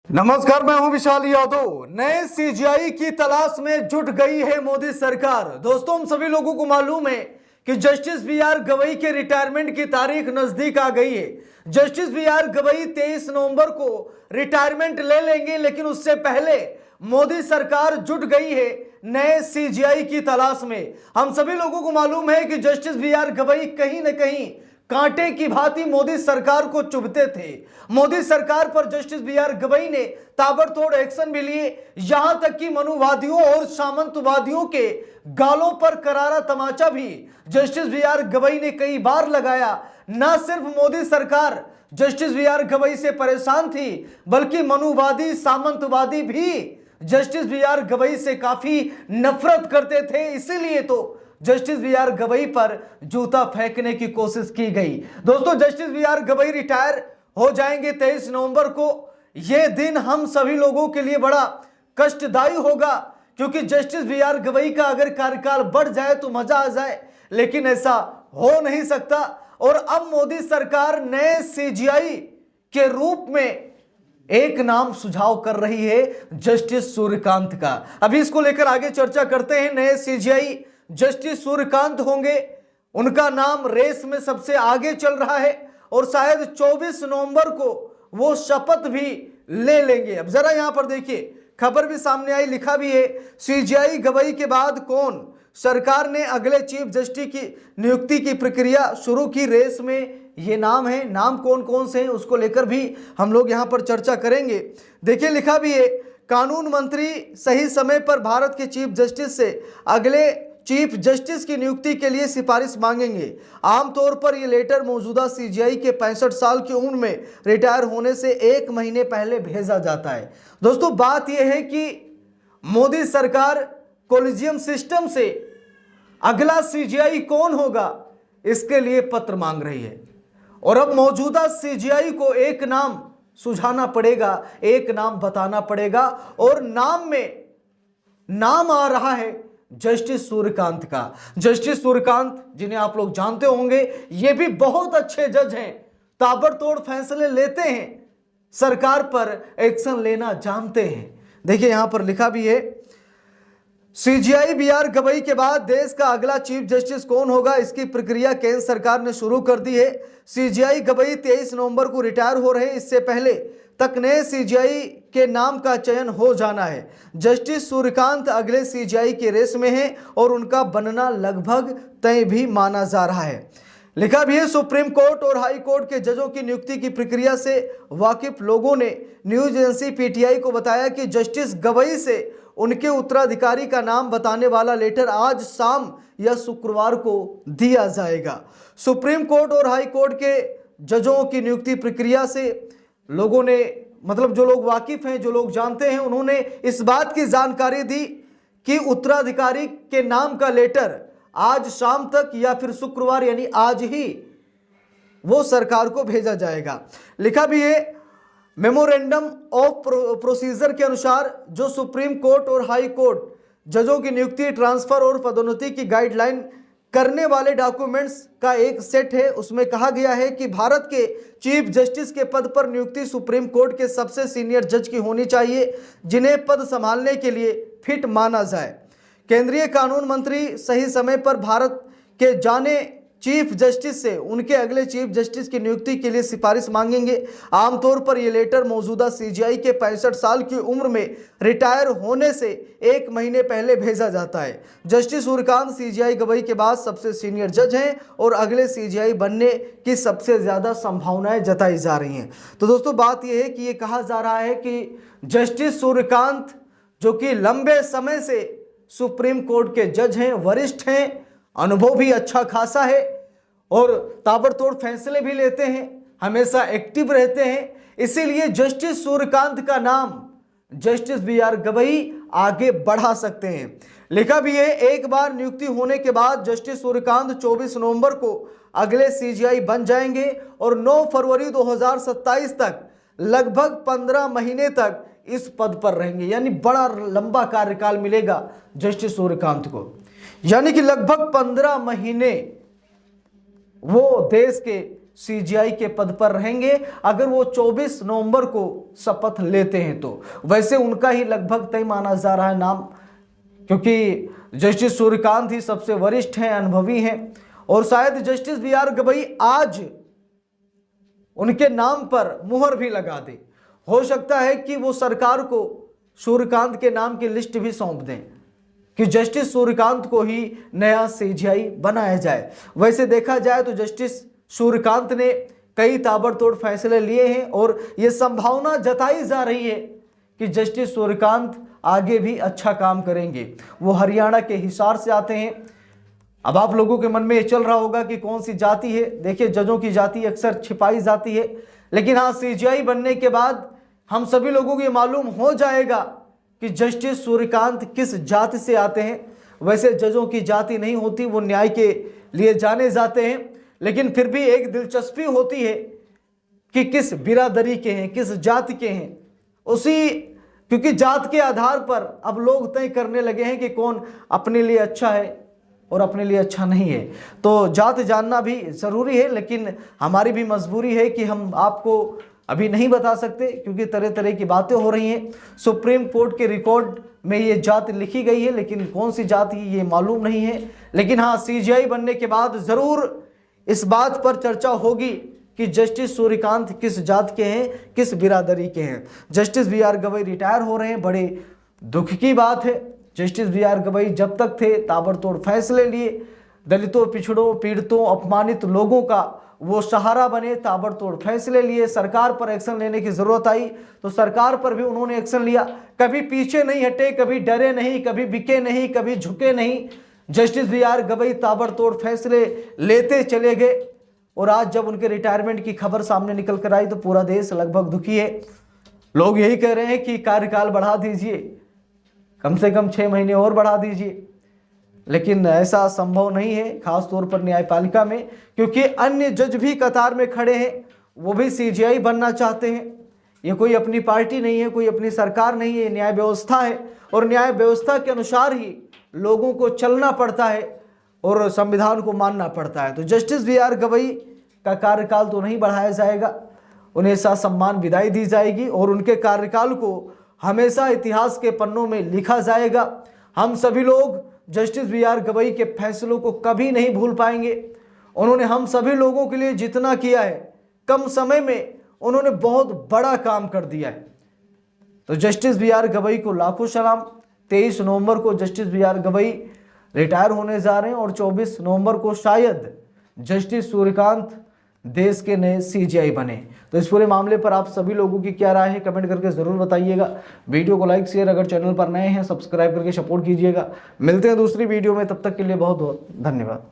नमस्कार, मैं हूं विशाल यादव। नए सीजीआई की तलाश में जुट गई है मोदी सरकार। दोस्तों, हम सभी लोगों को मालूम है कि जस्टिस बी.आर. गवई के रिटायरमेंट की तारीख नजदीक आ गई है। Justice B R. गवई 23 नवंबर को रिटायरमेंट ले लेंगे, लेकिन उससे पहले मोदी सरकार जुट गई है नए सीजीआई की तलाश में। हम सभी लोगों को मालूम है कि जस्टिस बी.आर. गवई कहीं न कहीं कांटे की भांति मोदी सरकार को चुभते थे। मोदी सरकार पर जस्टिस बी.आर. गवई ने ताबड़तोड़ एक्शन भी लिए, यहां तक कि मनुवादियों और सामंतवादियों के गालों पर करारा तमाचा भी जस्टिस बी.आर. गवई ने कई बार लगाया। न सिर्फ मोदी सरकार जस्टिस बी.आर. गवई से परेशान थी, बल्कि मनुवादी सामंतवादी भी जस्टिस बी.आर. गवई से काफी नफरत करते थे। इसीलिए तो जस्टिस बी.आर. गवई पर जूता फेंकने की कोशिश की गई। दोस्तों, जस्टिस बी.आर. गवई रिटायर हो जाएंगे 23 नवंबर को। यह दिन हम सभी लोगों के लिए बड़ा कष्टदायी होगा, क्योंकि जस्टिस बी.आर. गवई का अगर कार्यकाल बढ़ जाए तो मजा आ जाए, लेकिन ऐसा हो नहीं सकता। और अब मोदी सरकार नए सीजीआई के रूप में एक नाम सुझाव कर रही है, जस्टिस सूर्यकांत का। अभी इसको लेकर आगे चर्चा करते हैं। नए सीजीआई जस्टिस सूर्यकांत होंगे। उनका नाम रेस में सबसे आगे चल रहा है और शायद 24 नवंबर को वो शपथ भी ले लेंगे। अब जरा यहां पर देखिए, खबर भी सामने आई, लिखा भी है, सीजीआई गवई के बाद कौन? सरकार ने अगले चीफ जस्टिस की नियुक्ति की प्रक्रिया शुरू की। रेस में ये नाम है, नाम कौन कौन से हैं उसको लेकर भी हम लोग यहां पर चर्चा करेंगे। देखिए, लिखा भी है, कानून मंत्री सही समय पर भारत के चीफ जस्टिस से अगले चीफ जस्टिस की नियुक्ति के लिए सिफारिश मांगेंगे। आमतौर पर यह लेटर मौजूदा सीजीआई के 65 साल की उम्र में रिटायर होने से 1 महीने पहले भेजा जाता है। दोस्तों, बात यह है कि मोदी सरकार कोलिजियम सिस्टम से अगला सीजीआई कौन होगा, इसके लिए पत्र मांग रही है। और अब मौजूदा सीजीआई को एक नाम सुझाना पड़ेगा, एक नाम बताना पड़ेगा, और नाम में नाम आ रहा है जस्टिस सूर्यकांत का। जस्टिस सूर्यकांत, जिन्हें आप लोग जानते होंगे, ये भी बहुत अच्छे जज हैं, ताबड़तोड़ फैसले लेते हैं, सरकार पर एक्शन लेना जानते हैं। देखिए, यहां पर लिखा भी है, सीजीआई बी.आर. गवई के बाद देश का अगला चीफ जस्टिस कौन होगा, इसकी प्रक्रिया केंद्र सरकार ने शुरू कर दी है। सीजीआई गवई 23 नवंबर को रिटायर हो रहे हैं। इससे पहले तक नए सीजीआई के नाम का चयन हो जाना है। जस्टिस सूर्यकांत अगले सीजीआई के रेस में हैं और उनका बनना लगभग तय भी माना जा रहा है। लिखा भी है, सुप्रीम कोर्ट और हाई कोर्ट के जजों की नियुक्ति की प्रक्रिया से वाकिफ लोगों ने न्यूज एजेंसी पीटीआई को बताया कि जस्टिस गवई से उनके उत्तराधिकारी का नाम बताने वाला लेटर आज शाम या शुक्रवार को दिया जाएगा। सुप्रीम कोर्ट और हाई कोर्ट के जजों की नियुक्ति प्रक्रिया से लोगों ने, मतलब जो लोग वाकिफ हैं, जो लोग जानते हैं, उन्होंने इस बात की जानकारी दी कि उत्तराधिकारी के नाम का लेटर आज शाम तक या फिर शुक्रवार यानी आज ही वो सरकार को भेजा जाएगा। लिखा भी है, मेमोरेंडम ऑफ प्रोसीजर के अनुसार जो सुप्रीम कोर्ट और हाई कोर्ट जजों की नियुक्ति, ट्रांसफर और पदोन्नति की गाइडलाइन करने वाले डॉक्यूमेंट्स का एक सेट है। उसमें कहा गया है कि भारत के चीफ जस्टिस के पद पर नियुक्ति सुप्रीम कोर्ट के सबसे सीनियर जज की होनी चाहिए, जिन्हें पद संभालने के लिए फिट माना जाए। केंद्रीय कानून मंत्री सही समय पर भारत के जाने चीफ जस्टिस से उनके अगले चीफ जस्टिस की नियुक्ति के लिए सिफारिश मांगेंगे। आमतौर पर यह लेटर मौजूदा सीजीआई के 65 साल की उम्र में रिटायर होने से 1 महीने पहले भेजा जाता है। जस्टिस सूर्यकांत सीजीआई गवई के बाद सबसे सीनियर जज हैं और अगले सीजीआई बनने की सबसे ज्यादा संभावनाएं जताई जा रही हैं। तो दोस्तों, बात यह है कि ये कहा जा रहा है कि जस्टिस सूर्यकांत, जो कि लंबे समय से सुप्रीम कोर्ट के जज हैं, वरिष्ठ हैं, अनुभव भी अच्छा खासा है और ताबड़तोड़ फैसले भी लेते हैं, हमेशा एक्टिव रहते हैं, इसीलिए जस्टिस सूर्यकांत का नाम जस्टिस बी.आर. गवई आगे बढ़ा सकते हैं। लिखा भी है, एक बार नियुक्ति होने के बाद जस्टिस सूर्यकांत 24 नवंबर को अगले सीजीआई बन जाएंगे और 9 फरवरी 2027 तक लगभग 15 महीने तक इस पद पर रहेंगे। यानी बड़ा लंबा कार्यकाल मिलेगा जस्टिस सूर्यकांत को, यानी कि लगभग 15 महीने वो देश के सीजीआई के पद पर रहेंगे अगर वो 24 नवंबर को शपथ लेते हैं तो। वैसे उनका ही लगभग तय माना जा रहा है नाम, क्योंकि जस्टिस सूर्यकांत ही सबसे वरिष्ठ हैं, अनुभवी हैं, और शायद जस्टिस BR गवई आज उनके नाम पर मुहर भी लगा दे। हो सकता है कि वो सरकार को सूर्यकांत के नाम की लिस्ट भी सौंप दें कि जस्टिस सूर्यकांत को ही नया सीजीआई बनाया जाए। वैसे देखा जाए तो जस्टिस सूर्यकांत ने कई ताबड़तोड़ फैसले लिए हैं और ये संभावना जताई जा रही है कि जस्टिस सूर्यकांत आगे भी अच्छा काम करेंगे। वो हरियाणा के हिसार से आते हैं। अब आप लोगों के मन में ये चल रहा होगा कि कौन सी जाति है। देखिए, जजों की जाति अक्सर छिपाई जाती है, लेकिन हाँ, सीजीआई बनने के बाद हम सभी लोगों को ये मालूम हो जाएगा कि जस्टिस सूर्यकांत किस जाति से आते हैं। वैसे जजों की जाति नहीं होती, वो न्याय के लिए जाने जाते हैं, लेकिन फिर भी एक दिलचस्पी होती है कि किस बिरादरी के हैं, किस जाति के हैं। उसी क्योंकि जात के आधार पर अब लोग तय करने लगे हैं कि कौन अपने लिए अच्छा है और अपने लिए अच्छा नहीं है। तो जात जानना भी ज़रूरी है, लेकिन हमारी भी मजबूरी है कि हम आपको अभी नहीं बता सकते, क्योंकि तरह तरह की बातें हो रही हैं। सुप्रीम कोर्ट के रिकॉर्ड में ये जात लिखी गई है, लेकिन कौन सी जात ये मालूम नहीं है। लेकिन हाँ, सीजीआई बनने के बाद ज़रूर इस बात पर चर्चा होगी कि जस्टिस सूर्यकांत किस जात के हैं, किस बिरादरी के हैं। जस्टिस BR गवई रिटायर हो रहे हैं, बड़े दुख की बात है। जस्टिस BR गवई जब तक थे ताबड़तोड़ फैसले लिए, दलितों, पिछड़ों, पीड़ितों, अपमानित लोगों का वो सहारा बने, ताबड़तोड़ फैसले लिए। सरकार पर एक्शन लेने की जरूरत आई तो सरकार पर भी उन्होंने एक्शन लिया। कभी पीछे नहीं हटे, कभी डरे नहीं, कभी बिके नहीं, कभी झुके नहीं। जस्टिस BR गवई ताबड़तोड़ फैसले लेते चले गए और आज जब उनके रिटायरमेंट की खबर सामने निकल कर आई तो पूरा देश लगभग दुखी है। लोग यही कह रहे हैं कि कार्यकाल बढ़ा दीजिए, कम से कम 6 महीने और बढ़ा दीजिए, लेकिन ऐसा संभव नहीं है, खास तौर पर न्यायपालिका में, क्योंकि अन्य जज भी कतार में खड़े हैं, वो भी सीजीआई बनना चाहते हैं। ये कोई अपनी पार्टी नहीं है, कोई अपनी सरकार नहीं है, न्याय व्यवस्था है और न्याय व्यवस्था के अनुसार ही लोगों को चलना पड़ता है और संविधान को मानना पड़ता है। तो जस्टिस BR गवई का कार्यकाल तो नहीं बढ़ाया जाएगा, उन्हें ससम्मान विदाई दी जाएगी और उनके कार्यकाल को हमेशा इतिहास के पन्नों में लिखा जाएगा। हम सभी लोग जस्टिस BR गवई के फैसलों को कभी नहीं भूल पाएंगे। उन्होंने हम सभी लोगों के लिए जितना किया है, कम समय में उन्होंने बहुत बड़ा काम कर दिया है। तो जस्टिस BR गवई को लाखों सलाम। 23 नवंबर को जस्टिस BR गवई रिटायर होने जा रहे हैं और 24 नवंबर को शायद जस्टिस सूर्यकांत देश के नए सीजीआई बने। तो इस पूरे मामले पर आप सभी लोगों की क्या राय है, कमेंट करके ज़रूर बताइएगा। वीडियो को लाइक शेयर, अगर चैनल पर नए हैं सब्सक्राइब करके सपोर्ट कीजिएगा। मिलते हैं दूसरी वीडियो में, तब तक के लिए बहुत बहुत धन्यवाद।